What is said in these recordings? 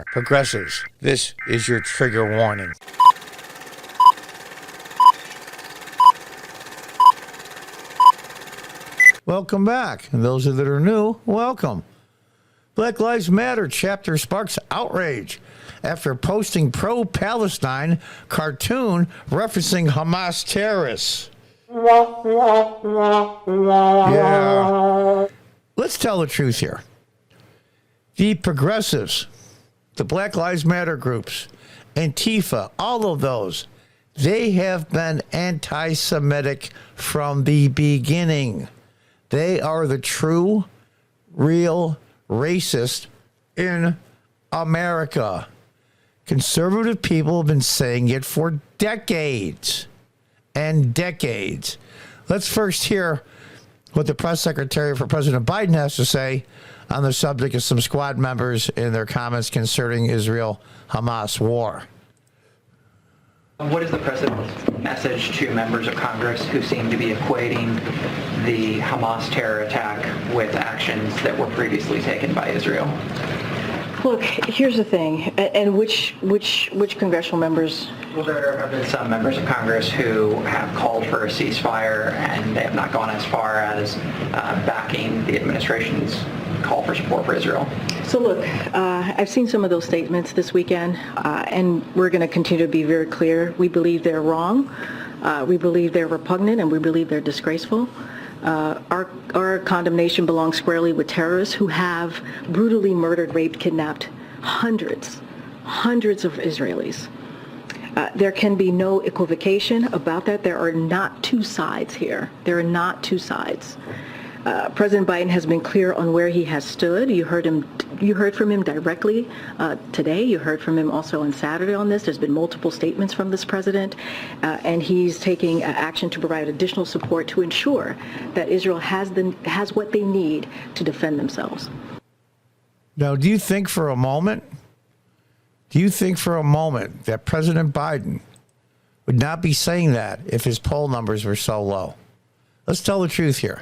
Progressives, this is your trigger warning. Welcome back. And those that are new, welcome. Black Lives Matter chapter sparks outrage after posting pro-Palestine cartoon referencing Hamas terrorists. Yeah. Let's tell the truth here. The progressives, the Black Lives Matter groups, Antifa, all of those, they have been anti-Semitic from the beginning. They are the true, real racist in America. Conservative people have been saying it for decades and decades. Let's first hear what the press secretary for President Biden has to say on the subject of some squad members in their comments concerning Israel-Hamas war. What is the president's message to members of Congress who seem to be equating the Hamas terror attack with actions that were previously taken by Israel? Look, here's the thing, and which congressional members? Well, there have been some members of Congress who have called for a ceasefire, and they have not gone as far as backing the administration's call for support for Israel. So look, I've seen some of those statements this weekend, and we're going to continue to be very clear. We believe they're wrong. We believe they're repugnant, and we believe they're disgraceful. Our condemnation belongs squarely with terrorists who have brutally murdered, raped, kidnapped hundreds of Israelis. There can be no equivocation about that. There are not two sides here. There are not two sides. President Biden has been clear on where he has stood. You heard from him directly today. You heard from him also on Saturday on this. There's been multiple statements from this president, and he's taking action to provide additional support to ensure that Israel has what they need to defend themselves. Now, do you think for a moment that President Biden would not be saying that if his poll numbers were so low? Let's tell the truth here.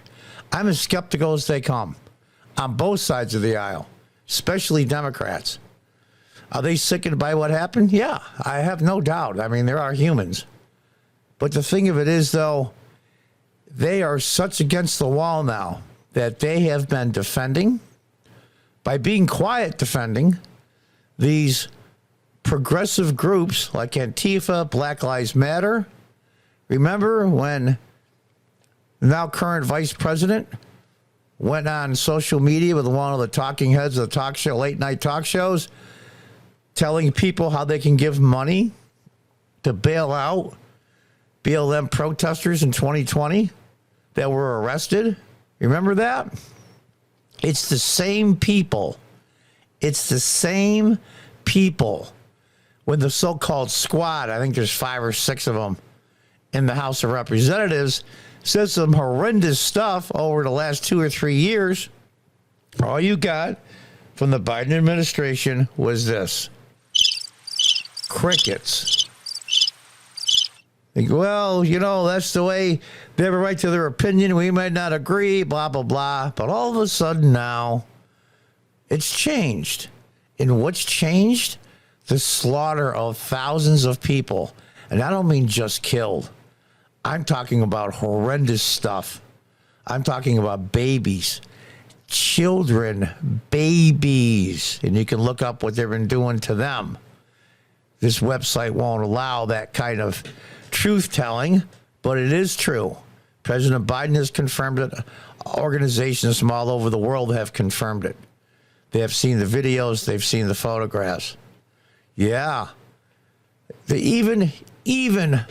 I'm as skeptical as they come on both sides of the aisle, especially Democrats. Are they sickened by what happened? Yeah, I have no doubt. I mean, there are humans. But the thing of it is, though, they are such against the wall now that they have been defending, by being quiet defending, these progressive groups like Antifa, Black Lives Matter. Remember when the now current vice president went on social media with one of the talking heads of the talk show, late night talk shows, telling people how they can give money to bail out BLM protesters in 2020 that were arrested? Remember that? It's the same people. It's the same people. When the so-called squad, I think there's 5 or 6 of them in the House of Representatives, says some horrendous stuff over the last 2 or 3 years, all you got from the Biden administration was this. Crickets. Think, well, that's the way they have a right to their opinion. We might not agree, blah, blah, blah. But all of a sudden now, it's changed. And what's changed? The slaughter of thousands of people. And I don't mean just killed. I'm talking about horrendous stuff. I'm talking about babies, children, babies. And you can look up what they've been doing to them. This website won't allow that kind of truth-telling, but it is true. President Biden has confirmed it. Organizations from all over the world have confirmed it. They have seen the videos. They've seen the photographs. Yeah. Even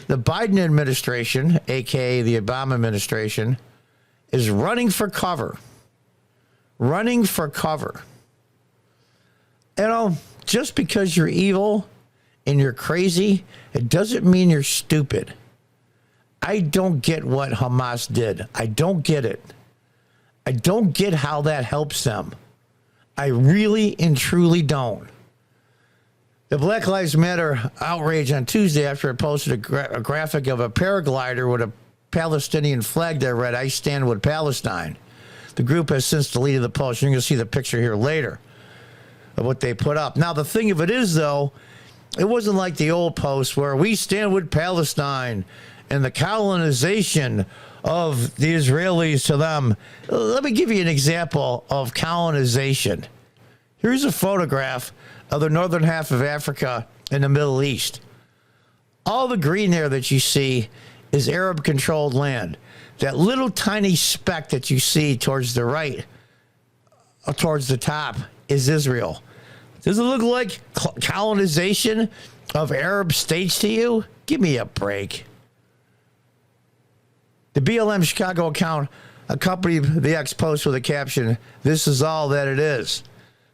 the Biden administration, a.k.a. the Obama administration, is running for cover. Running for cover. Just because you're evil and you're crazy, it doesn't mean you're stupid. I don't get what Hamas did. I don't get it. I don't get how that helps them. I really and truly don't. The Black Lives Matter outrage on Tuesday after it posted a graphic of a paraglider with a Palestinian flag that read, "I stand with Palestine." The group has since deleted the post. You're going to see the picture here later. of what they put up. Now, the thing of it is, though, it wasn't like the old post where we stand with Palestine and the colonization of the Israelis to them. Let me give you an example of colonization. Here's a photograph of the northern half of Africa in the Middle East. All the green there that you see is Arab-controlled land. That little tiny speck that you see towards the right, towards the top, is Israel. Does it look like colonization of Arab states to you? Give me a break. The BLM Chicago account accompanied the X post with a caption, "This is all that it is."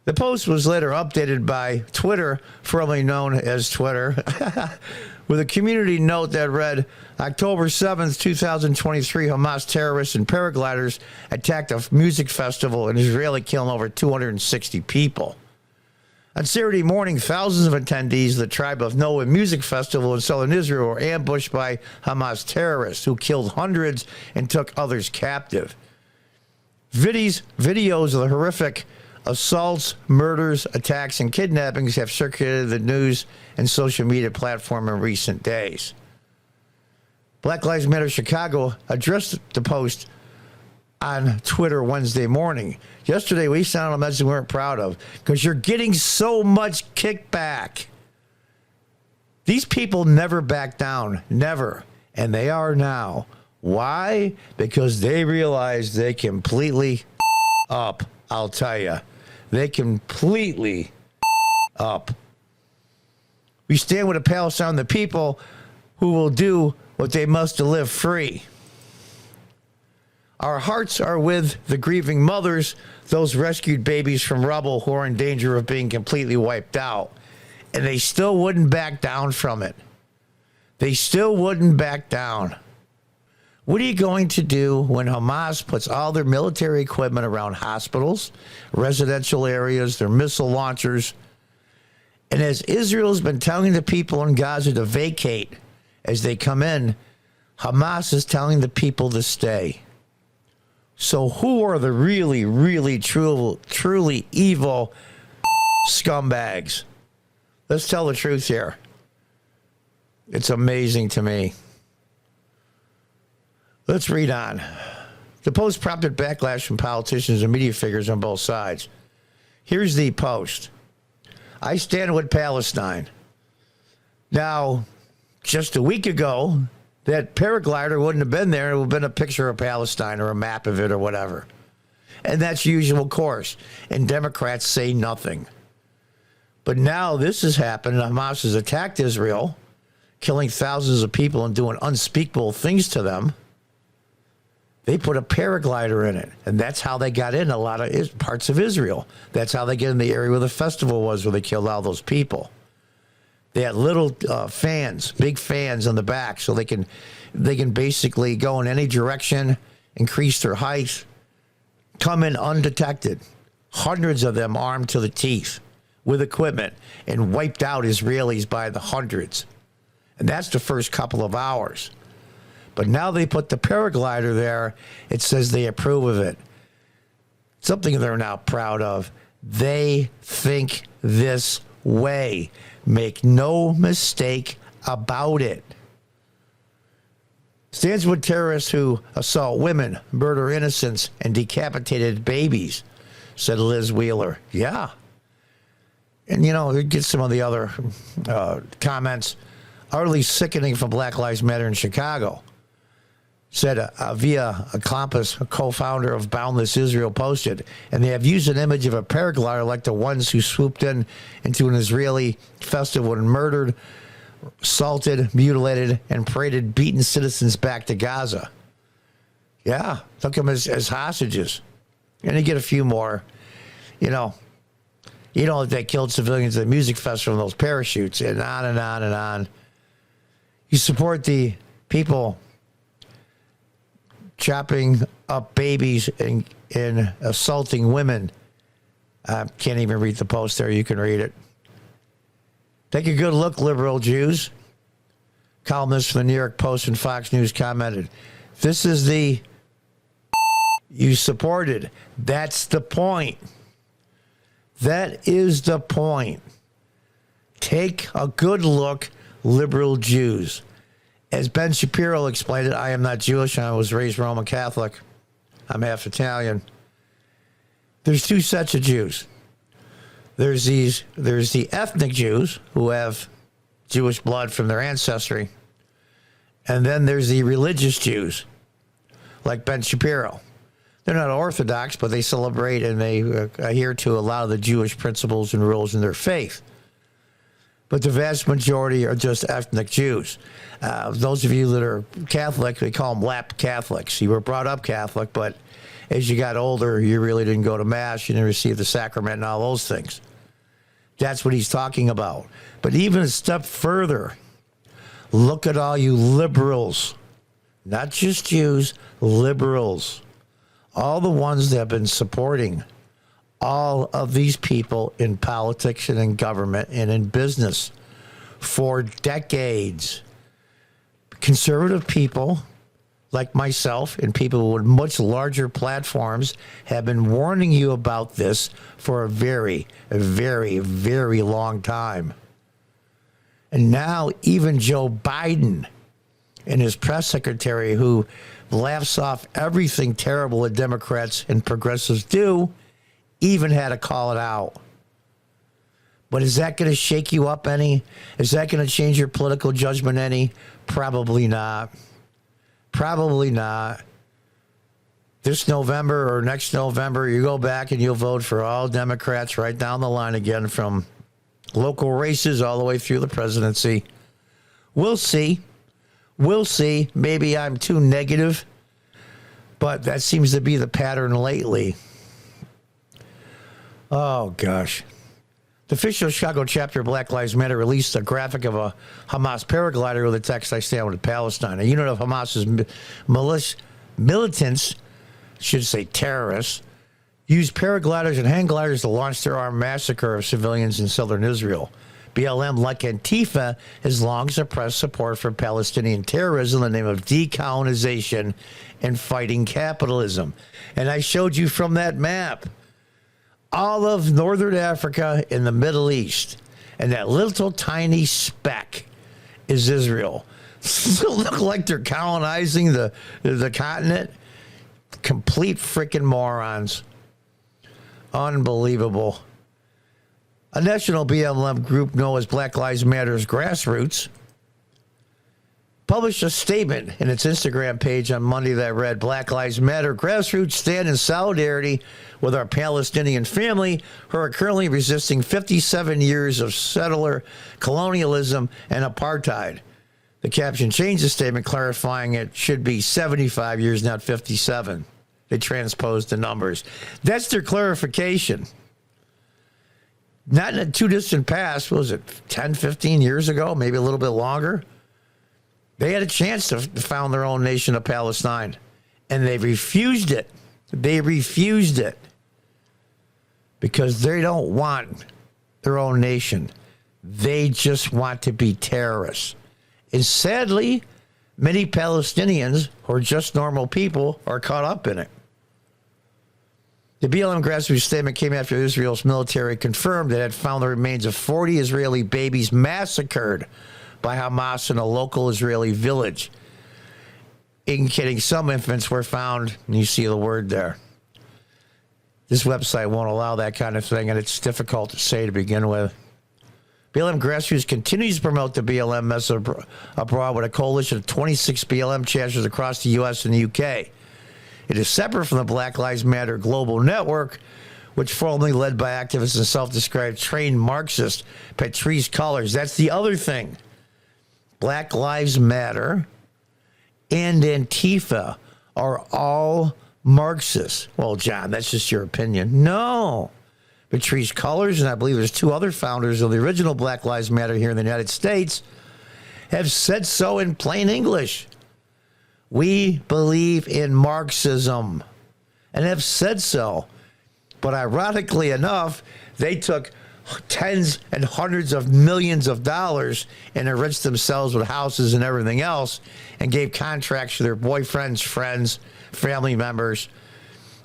The post was later updated by Twitter, formerly known as Twitter, with a community note that read, October 7th, 2023, Hamas terrorists and paragliders attacked a music festival in Israel, killing over 260 people. On Saturday morning, thousands of attendees of the Tribe of Noah music festival in southern Israel were ambushed by Hamas terrorists who killed hundreds and took others captive. Videos of the horrific assaults, murders, attacks, and kidnappings have circulated the news and social media platform in recent days. Black Lives Matter Chicago addressed the post on Twitter Wednesday morning. Yesterday, we sent out a message we weren't proud of because you're getting so much kickback. These people never back down, never, and they are now. Why? Because they realize they completely up, I'll tell you. They completely up. We stand with the Palestine, the people who will do what they must to live free. Our hearts are with the grieving mothers, those rescued babies from rubble who are in danger of being completely wiped out. And they still wouldn't back down from it. They still wouldn't back down. What are you going to do when Hamas puts all their military equipment around hospitals, residential areas, their missile launchers? And as Israel's been telling the people in Gaza to vacate as they come in, Hamas is telling the people to stay. So who are the really, truly evil scumbags? Let's tell the truth here. It's amazing to me. Let's read on. The post prompted backlash from politicians and media figures on both sides. Here's the post. I stand with Palestine. Now, just a week ago, that paraglider wouldn't have been there. It would have been a picture of Palestine or a map of it or whatever. And that's usual course. And Democrats say nothing. But now this has happened. Hamas has attacked Israel, killing thousands of people and doing unspeakable things to them. They put a paraglider in it, and that's how they got in a lot of parts of Israel. That's how they get in the area where the festival was, where they killed all those people. They had little fans, big fans on the back, so they can basically go in any direction, increase their height, come in undetected. Hundreds of them armed to the teeth with equipment and wiped out Israelis by the hundreds. And that's the first couple of hours. But now they put the paraglider there. It says they approve of it. Something they're now proud of. They think this way. Make no mistake about it. Stands with terrorists who assault women, murder innocents, and decapitated babies, said Liz Wheeler. Yeah. And, you know, get some of the other comments. Utterly sickening from Black Lives Matter in Chicago. Said Avia Aklampis, a co-founder of Boundless Israel, posted, and they have used an image of a paraglider like the ones who swooped into an Israeli festival and murdered, assaulted, mutilated, and paraded beaten citizens back to Gaza. Yeah, took them as hostages. And you get a few more. You know, they killed civilians at the music festival in those parachutes, and on and on and on. You support the people chopping up babies and assaulting women. I can't even read the post there. You can read it. Take a good look, liberal Jews. Columnist for the New York Post and Fox News commented, this is you supported. That's the point. That is the point. Take a good look, liberal Jews. As Ben Shapiro explained it, I am not Jewish. I was raised Roman Catholic. I'm half Italian. There's two sets of Jews. There's the ethnic Jews who have Jewish blood from their ancestry. And then there's the religious Jews, like Ben Shapiro. They're not Orthodox, but they celebrate and they adhere to a lot of the Jewish principles and rules in their faith. But the vast majority are just ethnic Jews. Those of you that are Catholic, we call them lap Catholics. You were brought up Catholic, but as you got older, you really didn't go to Mass, you didn't receive the sacrament and all those things. That's what he's talking about. But even a step further, look at all you liberals, not just Jews, liberals. All the ones that have been supporting all of these people in politics and in government and in business for decades. Conservative people like myself and people with much larger platforms have been warning you about this for a very, very, very long time. And now even Joe Biden and his press secretary, who laughs off everything terrible that Democrats and progressives do, even had to call it out. But is that going to shake you up any? Is that going to change your political judgment any? Probably not. Probably not. This November or next November, you go back and you'll vote for all Democrats right down the line again, from local races all the way through the presidency. We'll see. We'll see. Maybe I'm too negative, but that seems to be the pattern lately. Oh, gosh. The official Chicago chapter of Black Lives Matter released a graphic of a Hamas paraglider with the text, "I stand with Palestine." A unit of Hamas's militants, should say terrorists, used paragliders and hang gliders to launch their armed massacre of civilians in southern Israel. BLM, like Antifa, has long suppressed support for Palestinian terrorism in the name of decolonization and fighting capitalism. And I showed you from that map all of northern Africa and the Middle East. And that little tiny speck is Israel. Look like they're colonizing the continent. Complete freaking morons. Unbelievable. A national BLM group known as Black Lives Matter's Grassroots published a statement in its Instagram page on Monday that read, "Black Lives Matter Grassroots stand in solidarity with our Palestinian family who are currently resisting 57 years of settler colonialism and apartheid." The caption changed the statement, clarifying it should be 75 years, not 57. They transposed the numbers. That's their clarification. Not in a too distant past, what was it, 10, 15 years ago, maybe a little bit longer? They had a chance to found their own nation of Palestine, and they refused it. They refused it because they don't want their own nation. They just want to be terrorists. And sadly, many Palestinians, who are just normal people, are caught up in it. The BLM grassroots statement came after Israel's military confirmed it had found the remains of 40 Israeli babies massacred by Hamas in a local Israeli village, indicating some infants were found, and you see the word there. This website won't allow that kind of thing, and it's difficult to say to begin with. BLM Grassroots continues to promote the BLM message abroad with a coalition of 26 BLM chapters across the U.S. and the U.K. It is separate from the Black Lives Matter global network, which formerly led by activist and self-described trained Marxist Patrisse Cullors. That's the other thing. Black Lives Matter and Antifa are all Marxists. Well, John, that's just your opinion. No. Patrisse Cullors, and I believe there's two other founders of the original Black Lives Matter here in the United States, have said so in plain English. We believe in Marxism and have said so. But ironically enough, they took tens and hundreds of millions of dollars and enriched themselves with houses and everything else and gave contracts to their boyfriends, friends, family members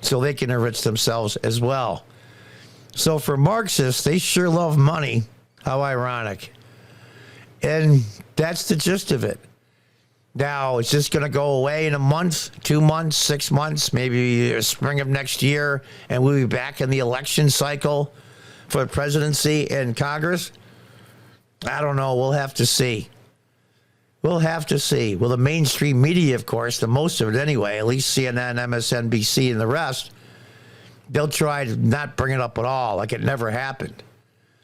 so they can enrich themselves as well. So for Marxists, they sure love money. How ironic. And that's the gist of it. Now, is this going to go away in a month, 2 months, 6 months, maybe spring of next year, and we'll be back in the election cycle for the presidency and Congress? I don't know. We'll have to see. We'll have to see. Well, the mainstream media, of course, the most of it anyway, at least CNN, MSNBC, and the rest, they'll try to not bring it up at all, like it never happened.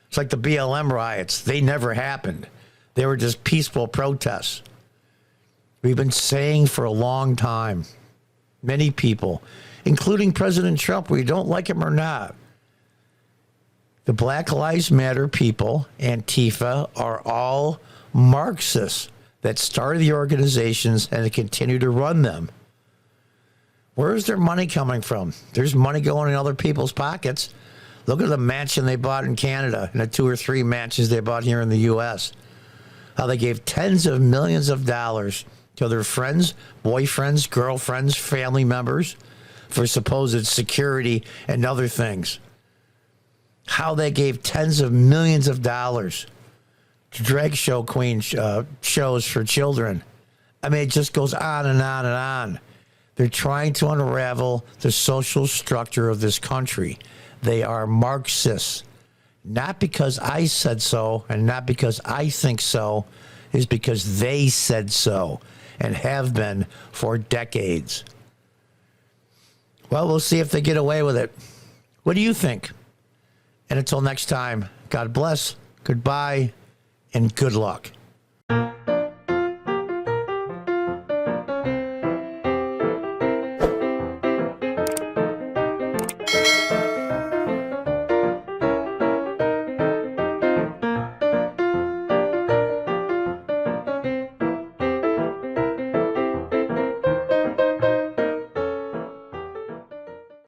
It's like the BLM riots. They never happened. They were just peaceful protests. We've been saying for a long time, many people, including President Trump, whether you don't like him or not, the Black Lives Matter people, Antifa, are all Marxists that started the organizations and continue to run them. Where is their money coming from? There's money going in other people's pockets. Look at the mansion they bought in Canada and the 2 or 3 mansions they bought here in the U.S. How they gave tens of millions of dollars to their friends, boyfriends, girlfriends, family members for supposed security and other things. How they gave tens of millions of dollars to drag show queen shows for children. I mean, it just goes on and on and on. They're trying to unravel the social structure of this country. They are Marxists. Not because I said so and not because I think so, is because they said so and have been for decades. Well, we'll see if they get away with it. What do you think? And until next time, God bless, goodbye, and good luck.